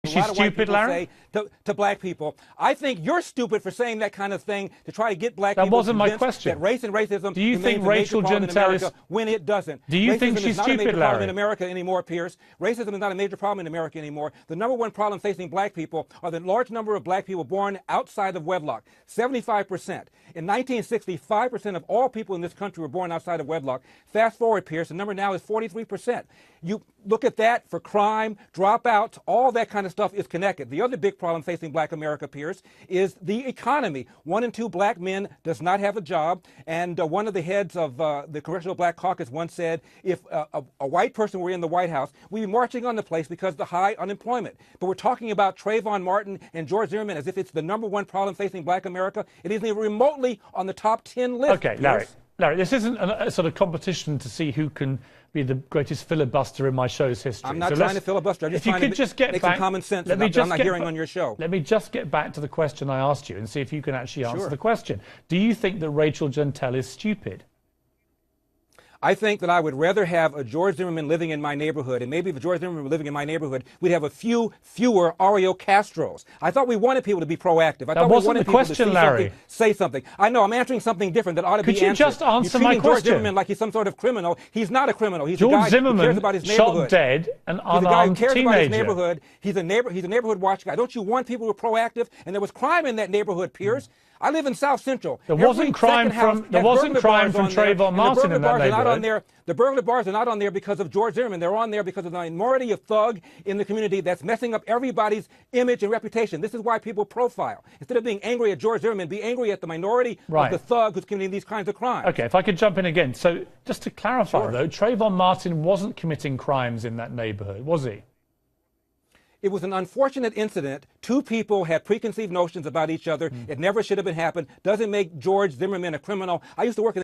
she's lot of white stupid, people Larry? say to black people. I think you're stupid for saying that kind of thing to try to get black That people wasn't my convinced question. that race and racism Do you think remains a major Rachel problem in Jeantel America is... when it doesn't. Do you Racism think she's is not a major stupid, problem Larry? in America anymore, Piers. Racism is not a major problem in America anymore. The number one problem facing black people are the large number of black people born outside of wedlock. 75%. In 1960, 5% of all people in this country were born outside of wedlock. Fast forward, Piers, the number now is 43%. You look at that for crime, dropouts, all that kind of stuff is connected. The other big problem facing black America, Piers, is the economy. 1 in 2 black men does not have a job. And one of the heads of the Congressional Black Caucus once said, if a white person were in the White House, we'd be marching on the place because of the high unemployment. But we're talking about Trayvon Martin and George Zimmerman as if it's the number one problem facing black America. It isn't even remotely on the top 10 list. Okay, Larry, this isn't a sort of competition to see who can be the greatest filibuster in my show's history. I'm not trying to filibuster. I'm just trying to make some common sense that I'm not hearing on your show. Let me just get back to the question I asked you and see if you can actually answer the question. Do you think that Rachel Jeantel is stupid? I think that I would rather have a George Zimmerman living in my neighborhood, and maybe if a George Zimmerman were living in my neighborhood, we'd have fewer Oreo Castros. I thought we wanted people to be proactive. I thought we wanted people to see something, say something. I know, I'm answering something different that ought to be answered. Could you just answer my question? George Zimmerman like he's some sort of criminal. He's not a criminal. He's George a guy Zimmerman who cares about his neighborhood. Shot dead an unarmed He's a guy who cares teenager. about his neighborhood. He's a neighborhood watch guy. Don't you want people who are proactive? And there was crime in that neighborhood, Piers. I live in South Central. There wasn't crime from Trayvon Martin in that neighborhood. The burglar bars are not on there because of George Zimmerman. They're on there because of the minority of thug in the community that's messing up everybody's image and reputation. This is why people profile. Instead of being angry at George Zimmerman, be angry at the minority of the thug who's committing these kinds of crimes. Okay, if I could jump in again. So just to clarify, though, Trayvon Martin wasn't committing crimes in that neighborhood, was he? It was an unfortunate incident. 2 people had preconceived notions about each other. It never should have been happened. Doesn't make George Zimmerman a criminal. I used to work in